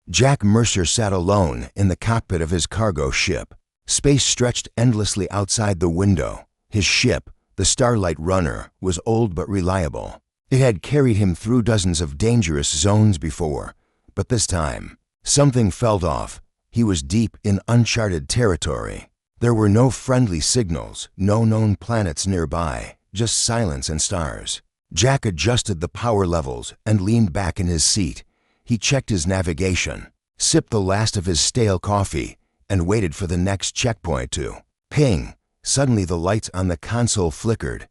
Jack Mercer sat alone in the cockpit of his cargo ship. Space stretched endlessly outside the window. His ship, the Starlight Runner, was old but reliable. It had carried him through dozens of dangerous zones before, but this time, something felt off. He was deep in uncharted territory. There were no friendly signals, no known planets nearby, just silence and stars. Jack adjusted the power levels and leaned back in his seat. He checked his navigation, sipped the last of his stale coffee, and waited for the next checkpoint to ping. Suddenly the lights on the console flickered.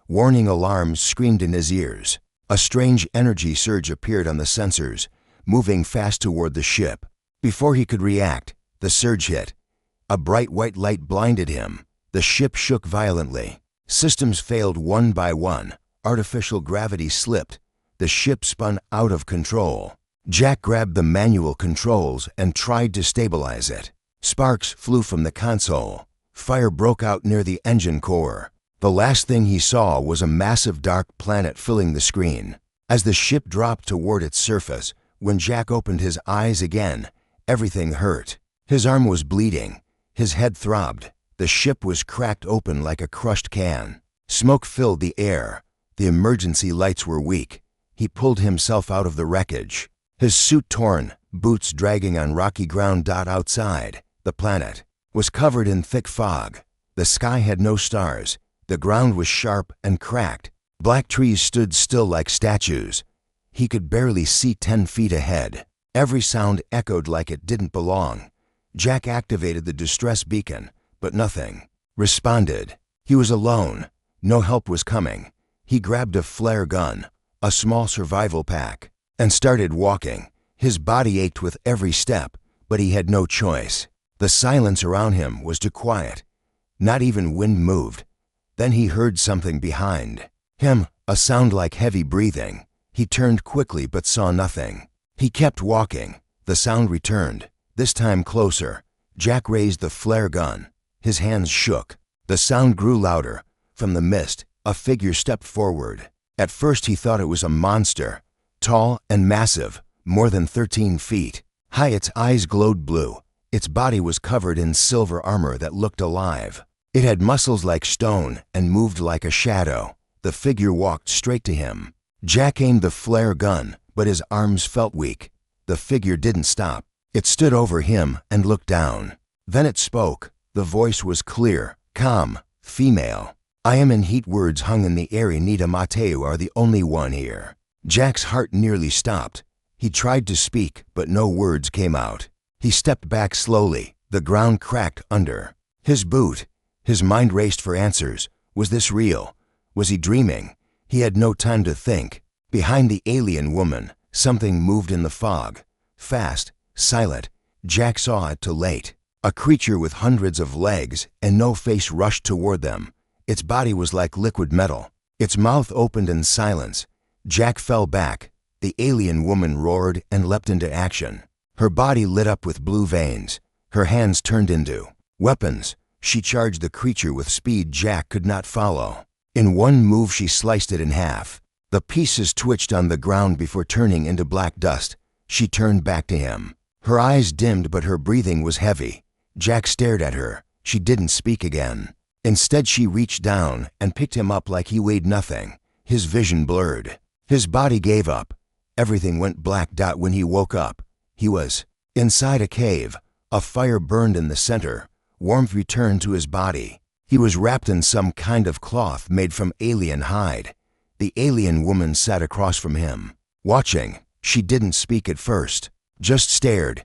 Warning alarms screamed in his ears. A strange energy surge appeared on the sensors, moving fast toward the ship. Before he could react, the surge hit. A bright white light blinded him. The ship shook violently. Systems failed one by one. Artificial gravity slipped. The ship spun out of control. Jack grabbed the manual controls and tried to stabilize it. Sparks flew from the console. Fire broke out near the engine core. The last thing he saw was a massive dark planet filling the screen. As the ship dropped toward its surface, when Jack opened his eyes again, everything hurt. His arm was bleeding. His head throbbed. The ship was cracked open like a crushed can. Smoke filled the air. The emergency lights were weak. He pulled himself out of the wreckage. His suit torn, boots dragging on rocky ground. Outside, the planet was covered in thick fog. The sky had no stars. The ground was sharp and cracked. Black trees stood still like statues. He could barely see 10 feet ahead. Every sound echoed like it didn't belong. Jack activated the distress beacon, but nothing responded. He was alone. No help was coming. He grabbed a flare gun, a small survival pack, and started walking. His body ached with every step, but he had no choice. The silence around him was too quiet. Not even wind moved. Then he heard something behind him, a sound like heavy breathing. He turned quickly but saw nothing. He kept walking. The sound returned, this time closer. Jack raised the flare gun. His hands shook. The sound grew louder. From the mist, a figure stepped forward. At first he thought it was a monster, tall and massive, more than 13 feet high. Its eyes glowed blue. Its body was covered in silver armor that looked alive. It had muscles like stone and moved like a shadow. The figure walked straight to him. Jack aimed the flare gun, but his arms felt weak. The figure didn't stop. It stood over him and looked down. Then it spoke. The voice was clear, calm, female. "I am in heat." Words hung in the air. "Nita Mateu are the only one here." Jack's heart nearly stopped. He tried to speak, but no words came out. He stepped back slowly. The ground cracked under his boot. His mind raced for answers. Was this real? Was he dreaming? He had no time to think. Behind the alien woman, something moved in the fog. Fast, silent. Jack saw it too late. A creature with hundreds of legs and no face rushed toward them. Its body was like liquid metal. Its mouth opened in silence. Jack fell back. The alien woman roared and leapt into action. Her body lit up with blue veins. Her hands turned into weapons. She charged the creature with speed Jack could not follow. In one move she sliced it in half. The pieces twitched on the ground before turning into black dust. She turned back to him. Her eyes dimmed, but her breathing was heavy. Jack stared at her. She didn't speak again. Instead, she reached down and picked him up like he weighed nothing. His vision blurred. His body gave up. Everything went black. When he woke up, he was inside a cave. A fire burned in the center. Warmth returned to his body. He was wrapped in some kind of cloth made from alien hide. The alien woman sat across from him, watching. She didn't speak at first, just stared.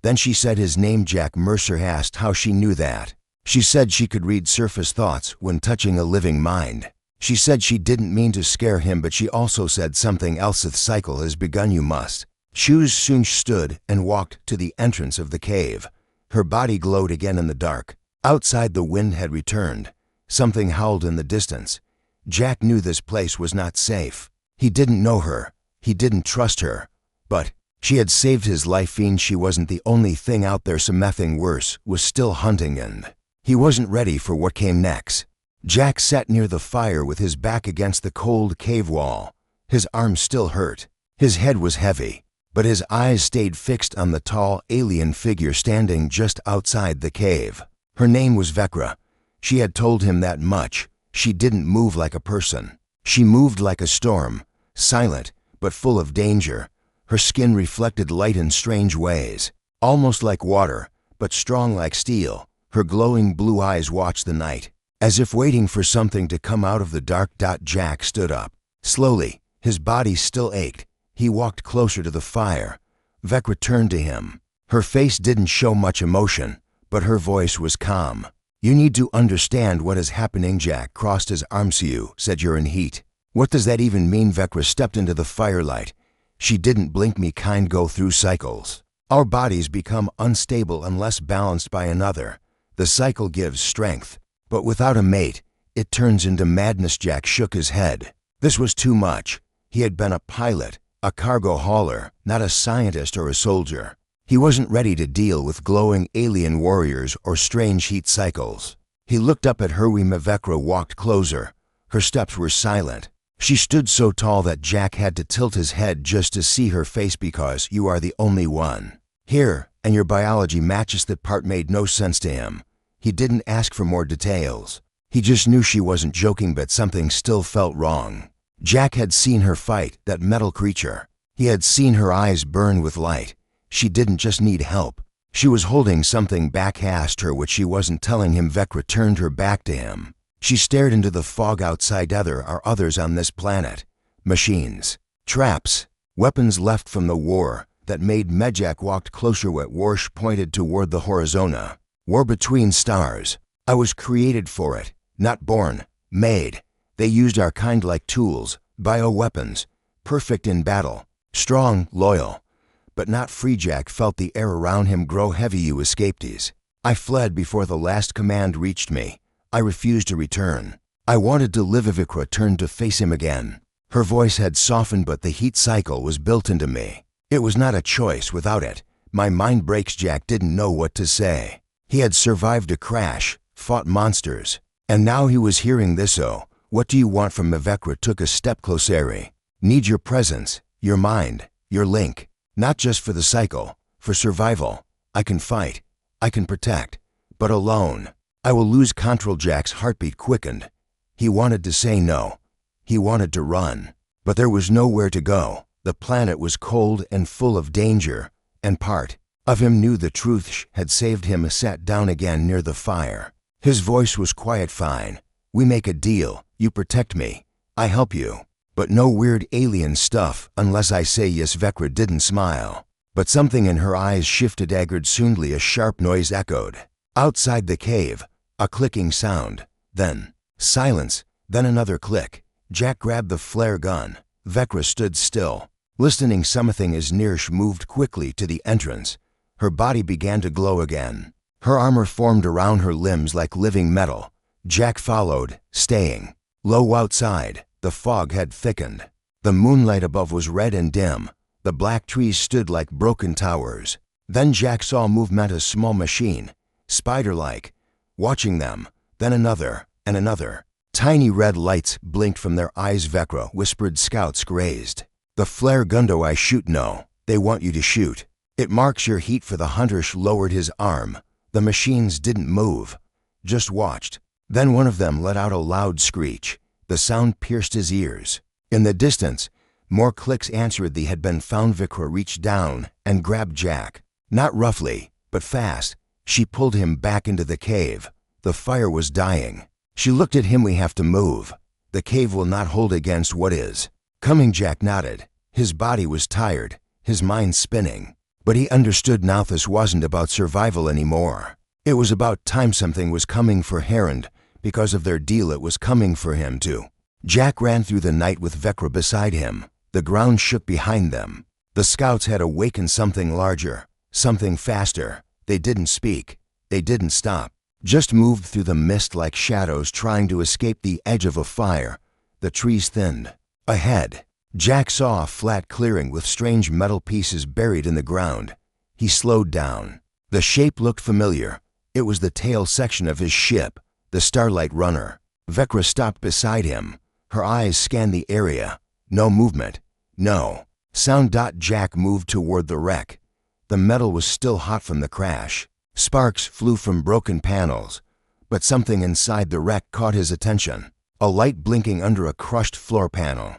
Then she said his name. Jack Mercer asked how she knew that. She said she could read surface thoughts when touching a living mind. She said she didn't mean to scare him, but she also said something else. "The cycle has begun. You must." Soon stood and walked to the entrance of the cave. Her body glowed again in the dark. Outside, the wind had returned. Something howled in the distance. Jack knew this place was not safe. He didn't know her. He didn't trust her. But she had saved his life, and she wasn't the only thing out there. Something worse was still hunting, and he wasn't ready for what came next. Jack sat near the fire with his back against the cold cave wall. His arms still hurt. His head was heavy. but his eyes stayed fixed on the tall alien figure standing just outside the cave. Her name was Vecra. She had told him that much. She didn't move like a person. She moved like a storm, silent but full of danger. Her skin reflected light in strange ways, almost like water, but strong like steel. Her glowing blue eyes watched the night, as if waiting for something to come out of the dark. Jack stood up. Slowly, his body still ached. He walked closer to the fire. Vecra turned to him. Her face didn't show much emotion, but her voice was calm. "You need to understand what is happening." Jack crossed his arms. "You said you're in heat. What does that even mean?" Vecra stepped into the firelight. She didn't blink. "Me kind go through cycles. Our bodies become unstable unless balanced by another. The cycle gives strength, but without a mate, it turns into madness." Jack shook his head. This was too much. He had been a pilot, a cargo hauler, not a scientist or a soldier. He wasn't ready to deal with glowing alien warriors or strange heat cycles. He looked up at her. Vecra walked closer. Her steps were silent. She stood so tall that Jack had to tilt his head just to see her face. "Because you are the only one here, and your biology matches." That part made no sense to him. He didn't ask for more details. He just knew she wasn't joking, but something still felt wrong. Jack had seen her fight that metal creature. He had seen her eyes burn with light. She didn't just need help. She was holding something back. Asked her what she wasn't telling him. Vecra turned her back to him. She stared into the fog outside. There are others on this planet. Machines, traps, weapons left from the war that made Jack walked closer. Warsh pointed toward the horizon. "War between stars. I was created for it, not born, made. They used our kind like tools, bioweapons, perfect in battle, strong, loyal, but not free." Jack felt the air around him grow heavy. "You escaped these. I fled before the last command reached me. I refused to return. I wanted to live." Vecra turned to face him again. Her voice had softened, "But the heat cycle was built into me. It was not a choice. Without it, my mind breaks." Jack didn't know what to say. He had survived a crash, fought monsters, and now he was hearing this. "Oh, what do you want from me?" Vecra took a step closer. "Need your presence, your mind, your link. Not just for the cycle, for survival. I can fight, I can protect, but alone, I will lose control." Jack's heartbeat quickened. He wanted to say no. He wanted to run, but there was nowhere to go. The planet was cold and full of danger, and part of him knew the truth had saved him. Sat down again near the fire. His voice was quiet. "Fine. We make a deal. You protect me. I help you. But no weird alien stuff unless I say yes." Vecra didn't smile, but something in her eyes shifted. Soonly a sharp noise echoed. Outside the cave, a clicking sound, then silence, then another click. Jack grabbed the flare gun. Vecra stood still, listening. Something is near. She moved quickly to the entrance. Her body began to glow again. Her armor formed around her limbs like living metal. Jack followed, staying low. Outside, the fog had thickened. The moonlight above was red and dim. The black trees stood like broken towers. Then Jack saw movement. A small machine, spider-like, watching them. Then another, and another. Tiny red lights blinked from their eyes. Vecra whispered. "Scouts grazed. The flare gun. Do I shoot?" "No, they want you to shoot. It marks your heat for the hunter." Lowered his arm. The machines didn't move, just watched. Then one of them let out a loud screech. The sound pierced his ears. In the distance, more clicks answered. They had been found. Vecra reached down and grabbed Jack. Not roughly, but fast. She pulled him back into the cave. The fire was dying. She looked at him. "We have to move. The cave will not hold against what is coming." Jack nodded. His body was tired, his mind spinning. But he understood now this wasn't about survival anymore. It was about time. Something was coming for Herond. Because of their deal, it was coming for him too. Jack ran through the night with Vecra beside him. The ground shook behind them. The scouts had awakened something larger, something faster. They didn't speak. They didn't stop. Just moved through the mist like shadows trying to escape the edge of a fire. The trees thinned. Ahead, Jack saw a flat clearing with strange metal pieces buried in the ground. He slowed down. The shape looked familiar. It was the tail section of his ship, the Starlight Runner. Vecra stopped beside him. Her eyes scanned the area. No movement. No. Sound. Jack moved toward the wreck. The metal was still hot from the crash. Sparks flew from broken panels, but something inside the wreck caught his attention. A light blinking under a crushed floor panel.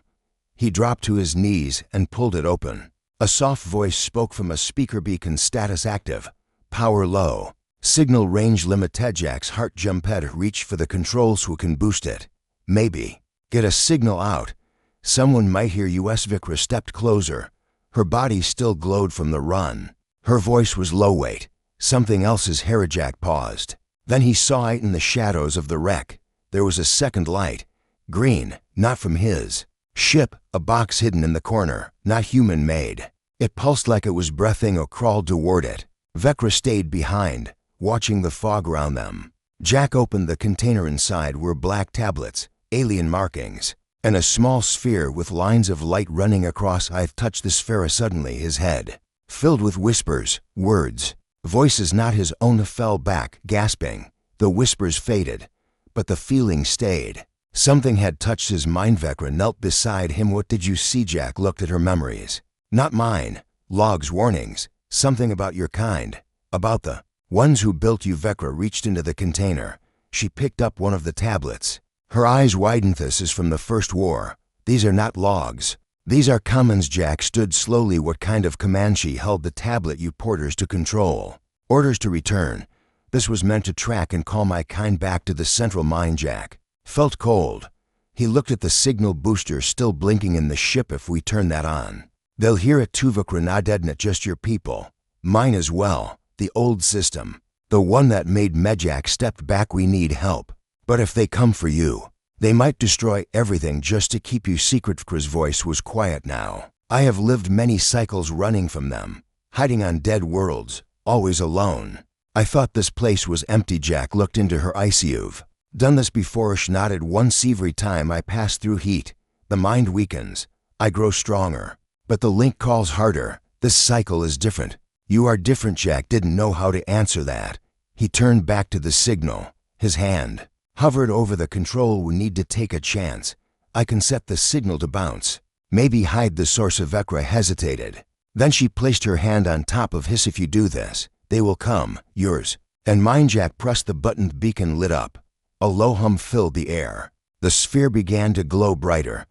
He dropped to his knees and pulled it open. A soft voice spoke from a speaker beacon. Status active. Power low. Signal range limited. Jack's heart jumped. Reach for the controls. Who can boost it? Maybe. Get a signal out. Someone might hear us. Vikra stepped closer. Her body still glowed from the run. Her voice was low. Wait. Something else's hair. Jack paused. Then he saw it in the shadows of the wreck. There was a second light. Green, not from his ship, a box hidden in the corner, not human-made. It pulsed like it was breathing or crawled toward it. Vecra stayed behind, watching the fog around them. Jack opened the container. Inside were black tablets, alien markings, and a small sphere with lines of light running across. I've touched the sphere. Suddenly his head filled with whispers, words, voices not his own. Fell back, gasping. The whispers faded, but the feeling stayed. Something had touched his mind. Vecra knelt beside him. What did you see? Jack looked at her. Memories. Not mine. Logs, warnings. Something about your kind. About the ones who built you. Vecra reached into the container. She picked up one of the tablets. Her eyes widened. This is from the First War. These are not logs. These are commands. Jack stood slowly. What kind of command? She held the tablet. You porters to control. Orders to return. This was meant to track and call my kind back to the central mine. Jack felt cold. He looked at the signal booster still blinking in the ship. If we turn that on, they'll hear it. Tuvok not not just your people. Mine as well. The old system. The one that made Jack stepped back. We need help. But if they come for you, they might destroy everything just to keep you secret. Vikra's voice was quiet now. I have lived many cycles running from them, hiding on dead worlds, always alone. I thought this place was empty. Jack looked into her eyes. You've done this before. She nodded. Once. Every time I pass through heat, the mind weakens. I grow stronger. But the link calls harder. This cycle is different. You are different. Jack didn't know how to answer that. He turned back to the signal. His hand hovered over the control. We need to take a chance. I can set the signal to bounce. Maybe hide the source. Vecra hesitated. Then she placed her hand on top of his. If you do this, they will come, yours and mine. Jack pressed the button. The beacon lit up. A low hum filled the air. The sphere began to glow brighter.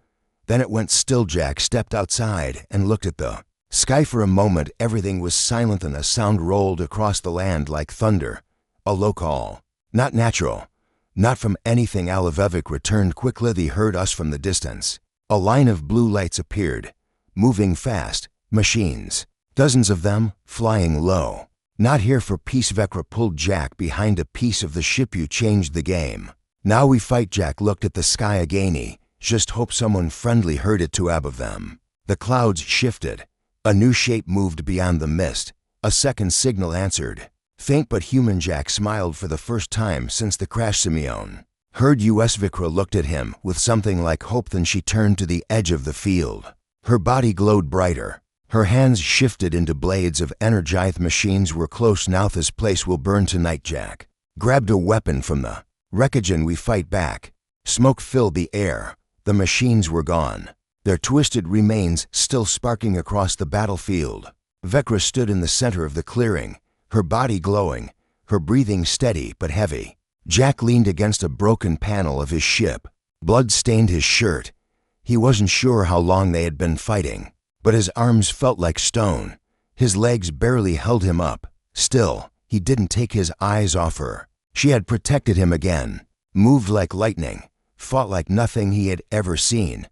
Then it went still. Jack stepped outside and looked at the sky for a moment. Everything was silent and a sound rolled across the land like thunder. A low call. Not natural. Not from anything. Alivevic returned quickly. They heard us from the distance. A line of blue lights appeared, moving fast. Machines. Dozens of them, flying low. Not here for peace. Vecra pulled Jack behind a piece of the ship. You changed the game. Now we fight. Jack looked at the sky again. He just hoped someone friendly heard it. To above them, the clouds shifted. A new shape moved beyond the mist. A second signal answered. Faint but human. Jack smiled for the first time since the crash. Simeon heard us. Vikra looked at him with something like hope. Then she turned to the edge of the field. Her body glowed brighter. Her hands shifted into blades of energy. Machines were close now. This place will burn tonight. Jack grabbed a weapon from the wreckage and we fight back. Smoke filled the air. The machines were gone, their twisted remains still sparking across the battlefield. Vecra stood in the center of the clearing, her body glowing, her breathing steady but heavy. Jack leaned against a broken panel of his ship. Blood stained his shirt. He wasn't sure how long they had been fighting, but his arms felt like stone. His legs barely held him up. Still, he didn't take his eyes off her. She had protected him again, moved like lightning, fought like nothing he had ever seen.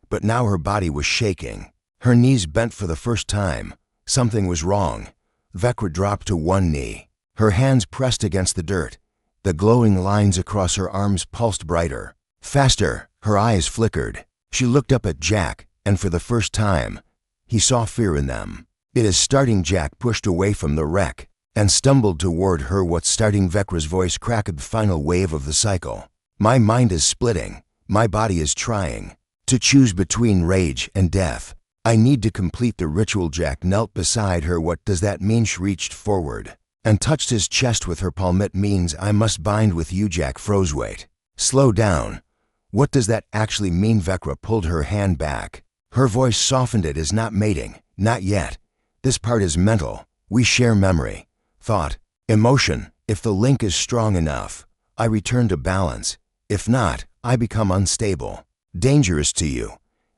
But now her body was shaking. Her knees bent for the first time. Something was wrong. Vecra dropped to one knee. Her hands pressed against the dirt. The glowing lines across her arms pulsed brighter. Faster, her eyes flickered. She looked up at Jack, and for the first time, he saw fear in them. It is starting. Jack pushed away from the wreck and stumbled toward her. What's starting? Vecra's voice cracked. The final wave of the cycle. My mind is splitting. My body is trying to choose between rage and death. I need to complete the ritual. Jack knelt beside her. What does that mean? She reached forward and touched his chest with her palm. It means I must bind with you. Jack froze. Wait. Slow down. What does that actually mean? Vecra pulled her hand back. Her voice softened. It is not mating, not yet. This part is mental. We share memory, thought, emotion. If the link is strong enough, I return to balance. If not, I become unstable. Dangerous to you.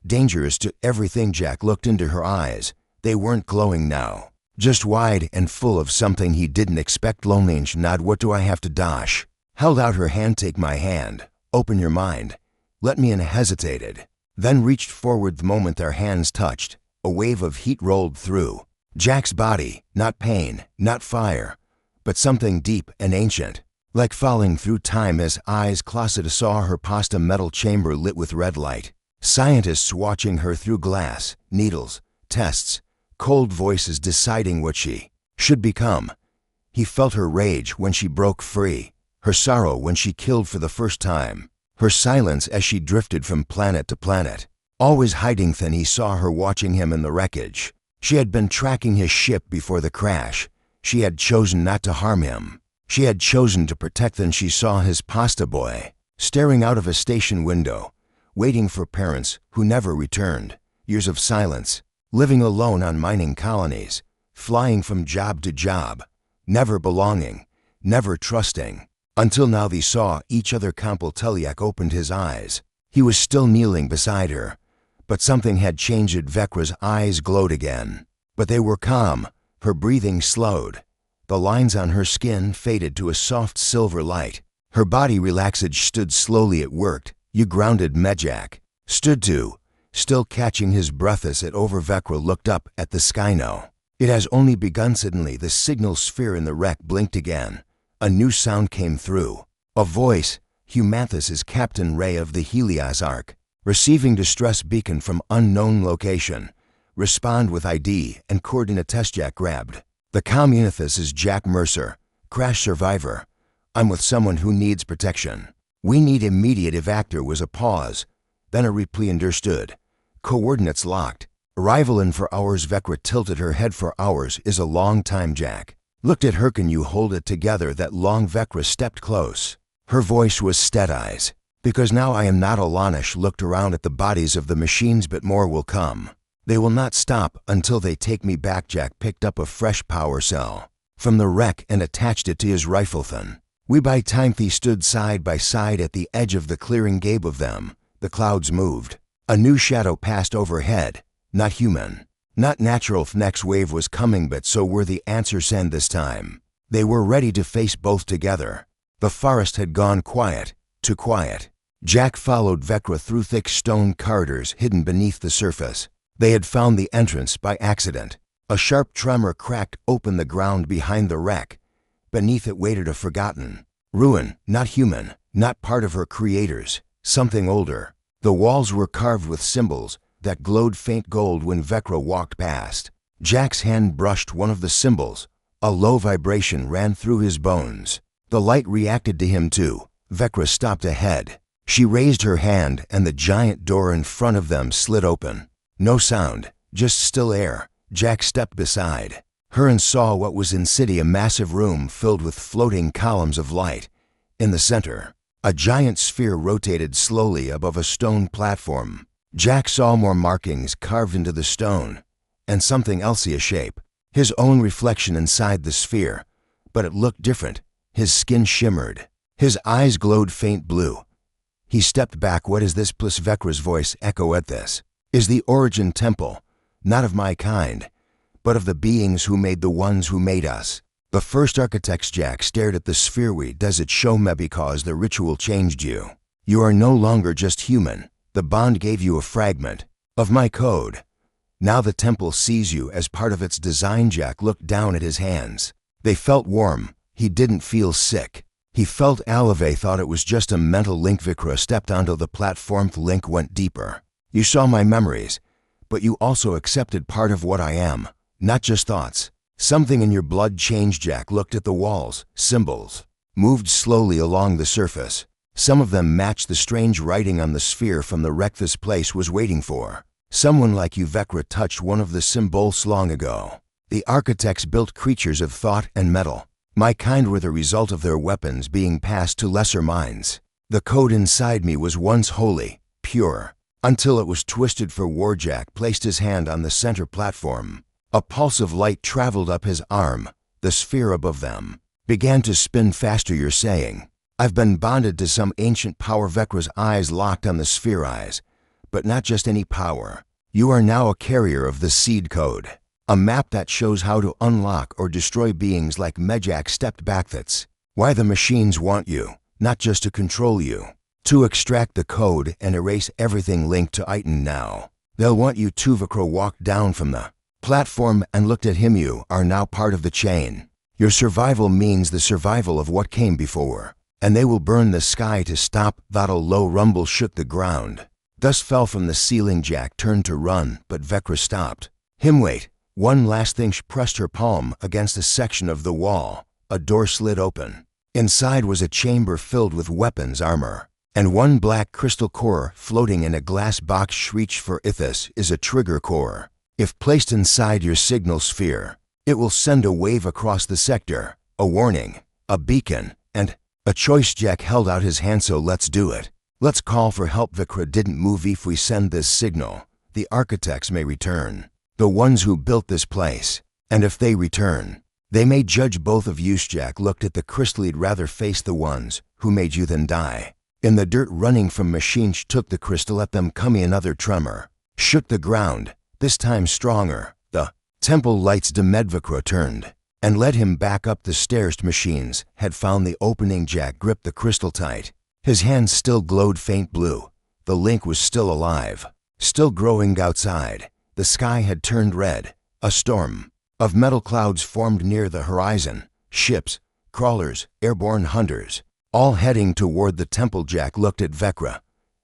Dangerous to everything. Jack looked into her eyes. They weren't glowing now, just wide and full of something he didn't expect. Lonely nod. What do I have to dash? Held out her hand. Take my hand. Open your mind. Let me in. Hesitated, then reached forward. The moment their hands touched, a wave of heat rolled through Jack's body. Not pain, not fire, but something deep and ancient, like falling through time. His eyes closeted. Saw her past a metal chamber lit with red light. Scientists watching her through glass, needles, tests, cold voices deciding what she should become. He felt her rage when she broke free, her sorrow when she killed for the first time, her silence as she drifted from planet to planet, always hiding. Then he saw her watching him in the wreckage. She had been tracking his ship before the crash. She had chosen not to harm him. She had chosen to protect. Then she saw his pasta boy, staring out of a station window, waiting for parents who never returned. Years of silence, living alone on mining colonies, flying from job to job, never belonging, never trusting. Until now they saw each other. Campbell Teliak opened his eyes. He was still kneeling beside her, but something had changed. Vecra's eyes glowed again, but they were calm. Her breathing slowed. The lines on her skin faded to a soft silver light. Her body relaxed. Stood slowly. It worked. You grounded me. Jack stood too, still catching his breath as it over. Vecra looked up at the sky. No, it has only begun. Suddenly the signal sphere in the wreck blinked again. A new sound came through. A voice. Humanthus is Captain Ray of the Helios Ark. Receiving distress beacon from unknown location. Respond with ID and coordinate. Test. Jack grabbed the Communithus is Jack Mercer, crash survivor. I'm with someone who needs protection. We need immediate evac. Was a pause, then a reply. Understood. Coordinates locked. Arrival in for hours. Vecra tilted her head. For hours is a long time. Jack looked at her. Can you hold it together that long? Vecra stepped close. Her voice was steady. Because now I am not Alanish. Looked around at the bodies of the machines, but more will come. They will not stop until they take me back. Jack picked up a fresh power cell from the wreck and attached it to his rifle. Then we by time. They stood side by side at the edge of the clearing. Gabe of them. The clouds moved. A new shadow passed overhead. Not human, not natural. Next wave was coming, but so were the answers. And this time, they were ready to face both together. The forest had gone quiet, too quiet. Jack followed Vecra through thick stone corridors hidden beneath the surface. They had found the entrance by accident. A sharp tremor cracked open the ground behind the wreck. Beneath it waited a forgotten ruin, not human, not part of her creators, something older. The walls were carved with symbols that glowed faint gold. When Vecra walked past, Jack's hand brushed one of the symbols. A low vibration ran through his bones. The light reacted to him too. Vecra stopped ahead. She raised her hand and the giant door in front of them slid open. No sound, just still air. Jack stepped beside her and saw what was in city, a massive room filled with floating columns of light. In the center, a giant sphere rotated slowly above a stone platform. Jack saw more markings carved into the stone, and something else, a shape. His own reflection inside the sphere, but it looked different. His skin shimmered. His eyes glowed faint blue. He stepped back. What is this? Plus Vecra's voice echoed at this. Is the origin temple, not of my kind, but of the beings who made the ones who made us. The first architects. Jack stared at the sphere. Does it show me? Because the ritual changed you. You are no longer just human. The bond gave you a fragment of my code. Now the temple sees you as part of its design. Jack looked down at his hands. They felt warm. He didn't feel sick. He felt alive. Thought it was just a mental link. Vecra stepped onto the platform. The link went deeper. You saw my memories, but you also accepted part of what I am, not just thoughts. Something in your blood changed. Jack looked at the walls. Symbols moved slowly along the surface. Some of them matched the strange writing on the sphere from the wreck. This place was waiting for someone like you. Vecra touched one of the symbols. Long ago, the architects built creatures of thought and metal. My kind were the result of their weapons being passed to lesser minds. The code inside me was once holy, pure, until it was twisted for war. Jack placed his hand on the center platform. A pulse of light traveled up his arm. The sphere above them began to spin faster. You're saying, I've been bonded to some ancient power. Vecra's eyes locked on the sphere eyes. But not just any power. You are now a carrier of the seed code. A map that shows how to unlock or destroy beings like Jack stepped back. That's why the machines want you, not just to control you. To extract the code and erase everything linked to Iton now. They'll want you to. Vecra walked down from the platform and looked at him. You are now part of the chain. Your survival means the survival of what came before. And they will burn the sky to stop. That a low rumble shook the ground. Dust fell from the ceiling. Jack turned to run, but Vecra stopped him. Wait. One last thing. She pressed her palm against a section of the wall. A door slid open. Inside was a chamber filled with weapons, armor, and one black crystal core floating in a glass box. Shriek for Ithis is a trigger core. If placed inside your signal sphere, it will send a wave across the sector, a warning, a beacon, and a choice. Jack held out his hand. So let's do it. Let's call for help. Vecra didn't move. If we send this signal, the architects may return. The ones who built this place. And if they return, they may judge both of you. Jack looked at the crystal. He'd rather face the ones who made you than die in the dirt running from machines. Took the crystal at them. Coming. Another tremor shook the ground, this time stronger. The temple lights dimmed. Vecra turned and led him back up the stairs. Machines had found the opening. Jack gripped the crystal tight. His hands still glowed faint blue. The link was still alive, still growing. Outside, the sky had turned red. A storm of metal clouds formed near the horizon. Ships, crawlers, airborne hunters, all heading toward the temple. Jack looked at Vecra.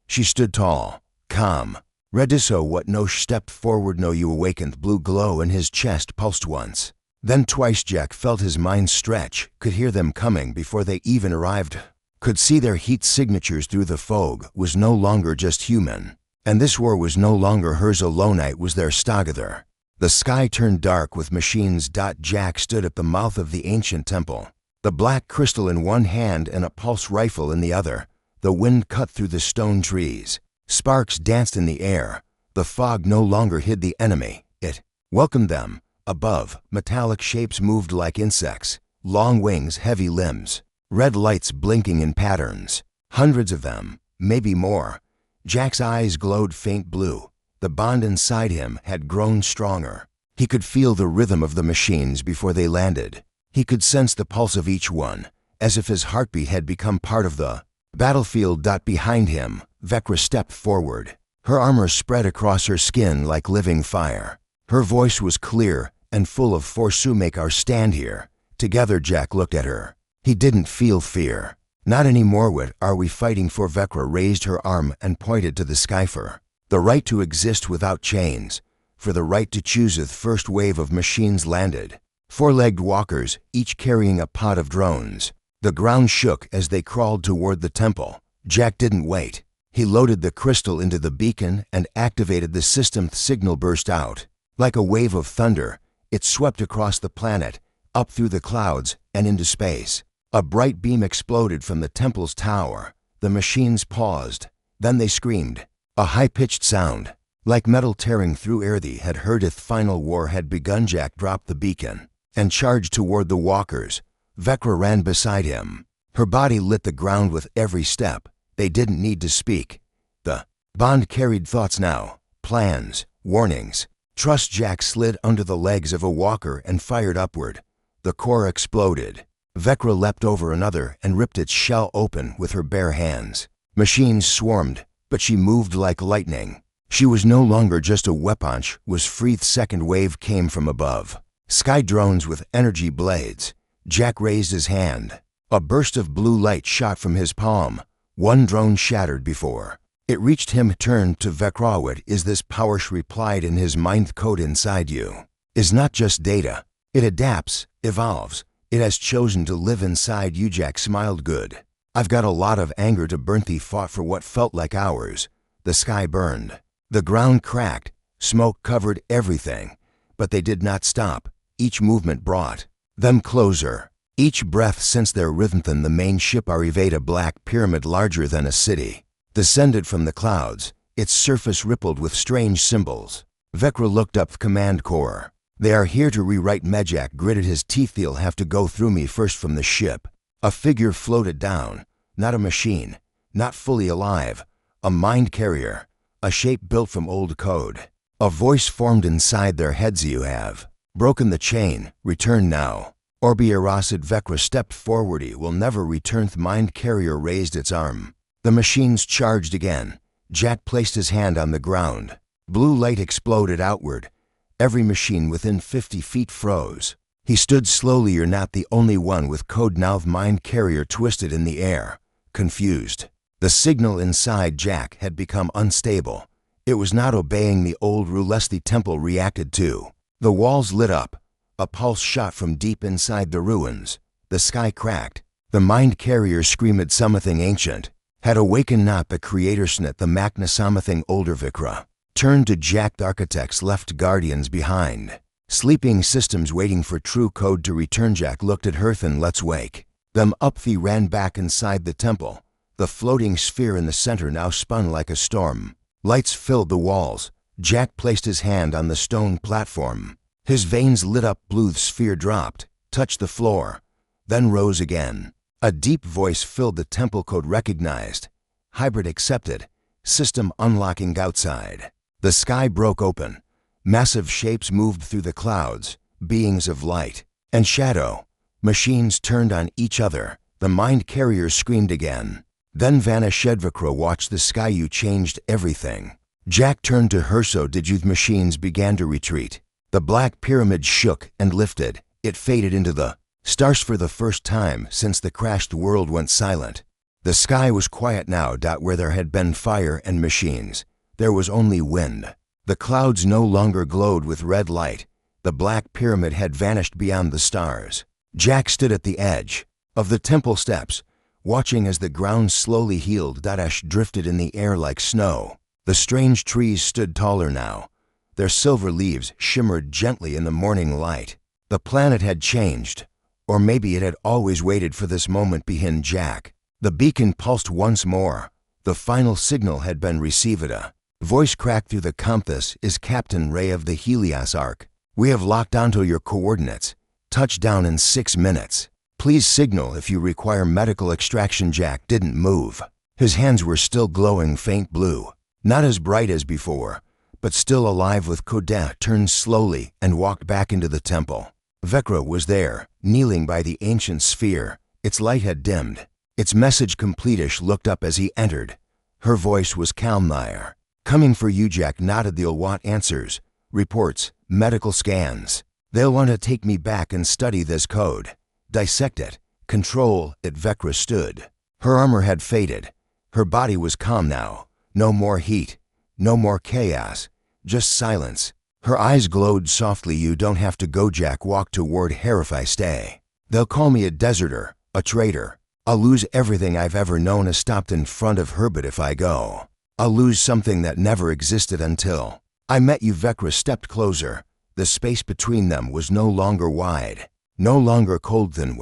She stood tall, calm. Rediso what? No. Stepped forward. No. You awakened. Blue glow in his chest pulsed once, then twice. Jack felt his mind stretch, could hear them coming before they even arrived. Could see their heat signatures through the fog. Was no longer just human. And this war was no longer hers alone. It was their Stagather. The sky turned dark with machines. Jack stood at the mouth of the ancient temple, the black crystal in one hand and a pulse rifle in the other. The wind cut through the stone trees. Sparks danced in the air. The fog no longer hid the enemy. It welcomed them. Above, metallic shapes moved like insects. Long wings, heavy limbs. Red lights blinking in patterns. Hundreds of them, maybe more. Jack's eyes glowed faint blue. The bond inside him had grown stronger. He could feel the rhythm of the machines before they landed. He could sense the pulse of each one, as if his heartbeat had become part of the battlefield. Behind him, Vecra stepped forward. Her armor spread across her skin like living fire. Her voice was clear and full of force. Make our stand here together. Jack looked at her. He didn't feel fear. Not anymore. What are we fighting for? Vecra raised her arm and pointed to the sky. For the right to exist without chains. For the right to choose. The first wave of machines landed. Four-legged walkers, each carrying a pod of drones. The ground shook as they crawled toward the temple. Jack didn't wait. He loaded the crystal into the beacon and activated the system. The signal burst out. Like a wave of thunder, it swept across the planet, up through the clouds, and into space. A bright beam exploded from the temple's tower. The machines paused. Then they screamed. A high-pitched sound, like metal tearing through air. They had heard it. Final war had begun. Jack dropped the beacon and charged toward the walkers. Vecra ran beside him. Her body lit the ground with every step. They didn't need to speak. The bond carried thoughts now, plans, warnings. Trust. Jack slid under the legs of a walker and fired upward. The core exploded. Vecra leapt over another and ripped its shell open with her bare hands. Machines swarmed, but she moved like lightning. She was no longer just a weapon. She was free. The second wave came from above. Sky drones with energy blades. Jack raised his hand. A burst of blue light shot from his palm. One drone shattered before it reached him. Turned to Vecra. What is this power? She replied in his mind. Code inside you is not just data. It adapts, evolves. It has chosen to live inside you. Jack smiled. Good. I've got a lot of anger to burn. They fought for what felt like hours. The sky burned. The ground cracked. Smoke covered everything. But they did not stop. Each movement brought them closer. Each breath sensed their rhythm. The main ship, Ariveda, black pyramid larger than a city, descended from the clouds. its surface rippled with strange symbols. Vecra looked up the command core. They are here to rewrite me. Jack gritted his teeth. They'll have to go through me first. From the ship, a figure floated down. Not a machine, not fully alive, a mind carrier, a shape built from old code. A voice formed inside their heads. You have broken the chain, return now, or be erased. Vecra stepped forward. He will never return. The mind carrier raised its arm. The machines charged again. Jack placed his hand on the ground. Blue light exploded outward. Every machine within 50 feet froze. He stood slowly. You're not the only one with code now. The mind carrier twisted in the air, confused. The signal inside Jack had become unstable. It was not obeying the old rules. The temple reacted to. The walls lit up. A pulse shot from deep inside the ruins. The sky cracked. The mind carrier screamed. Something ancient had awakened. Not the creator snit the Machna. Something older. Vecra turned to Jack. The architects left guardians behind. Sleeping systems waiting for true code to return. Jack looked at Hearth and let's wake them up. They ran back inside the temple. The floating sphere in the center now spun like a storm. Lights filled the walls. Jack placed his hand on the stone platform. His veins lit up blue. The sphere dropped, touched the floor, then rose again. A deep voice filled the temple. Code recognized. Hybrid accepted. System unlocking. Outside, the sky broke open. Massive shapes moved through the clouds, beings of light and shadow. Machines turned on each other. The mind carrier screamed again, then vanished. Vecra watched the sky. You changed everything. Jack turned to her. So did you. The machines began to retreat. The black pyramid shook and lifted. It faded into the stars. For the first time since the crashed world went silent, the sky was quiet now. Where there had been fire and machines, there was only wind. The clouds no longer glowed with red light. The black pyramid had vanished beyond the stars. Jack stood at the edge of the temple steps, watching as the ground slowly healed. Ash drifted in the air like snow. The strange trees stood taller now. Their silver leaves shimmered gently in the morning light. The planet had changed, or maybe it had always waited for this moment. Behind Jack, the beacon pulsed once more. The final signal had been received. A voice cracked through the compass. Is Captain Ray of the Helios Ark. We have locked onto your coordinates. Touchdown in 6 minutes. Please signal if you require medical extraction. Jack didn't move. His hands were still glowing faint blue. Not as bright as before, but still alive with code. Turned slowly and walked back into the temple. Vecra was there, kneeling by the ancient sphere. Its light had dimmed. Its message completish looked up as he entered. Her voice was calm. There. Coming for you. Jack nodded. They'll want answers, reports, medical scans. They'll want to take me back and study this code. Dissect it, control it. Vecra stood. Her armor had faded. Her body was calm now. No more heat, no more chaos, just silence. Her eyes glowed softly. You don't have to go. Jack walked toward her. If I stay, they'll call me a deserter, a traitor. I'll lose everything I've ever known. I stopped in front of her. But if I go, I'll lose something that never existed until I met you. Vecra stepped closer. The space between them was no longer wide, no longer cold. Then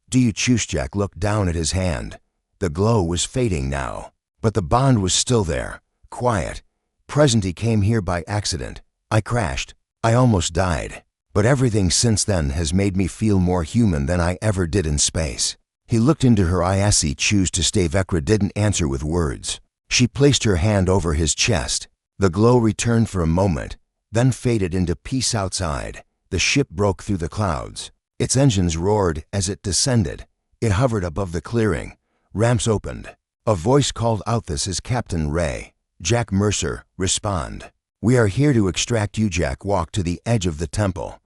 do you choose? Jack looked down at his hand. The glow was fading now, but the bond was still there, quiet, present. He came here by accident. I crashed. I almost died. But everything since then has made me feel more human than I ever did in space. He looked into her eyes. He choose to stay. Vecra didn't answer with words. She placed her hand over his chest. The glow returned for a moment, then faded into peace. Outside, the ship broke through the clouds. Its engines roared as it descended. It hovered above the clearing. Ramps opened. A voice called out. This is Captain Ray. Jack Mercer, respond. We are here to extract you. Jack walked to the edge of the temple.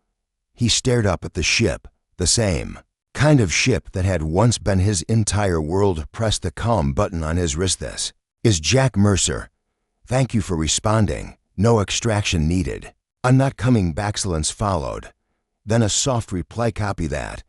He stared up at the ship, the same kind of ship that had once been his entire world. Pressed the calm button on his wrist. This is Jack Mercer. Thank you for responding. No extraction needed. I'm not coming back. Silence followed. Then a soft reply. Copy that.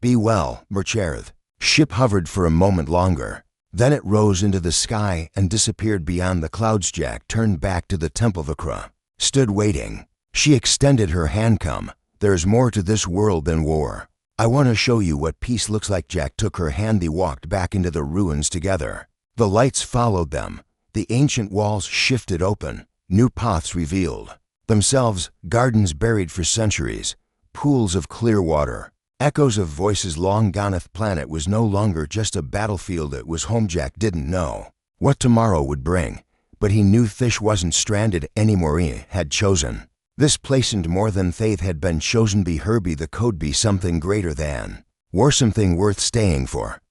Be well, Mercher. Ship hovered for a moment longer. Then it rose into the sky and disappeared beyond the clouds. Jack turned back to the temple. Vecra stood waiting. She extended her hand. Come. There's more to this world than war. I want to show you what peace looks like. Jack took her hand. They walked back into the ruins together. The lights followed them. The ancient walls shifted open, new paths revealed. Themselves, gardens buried for centuries, pools of clear water, echoes of voices long gone. The planet was no longer just a battlefield. It was home. Jack didn't know what tomorrow would bring, but he knew Fish wasn't stranded anymore. He had chosen this place, and more than faith had been chosen. Be Herbie the code, be something greater than, or something worth staying for.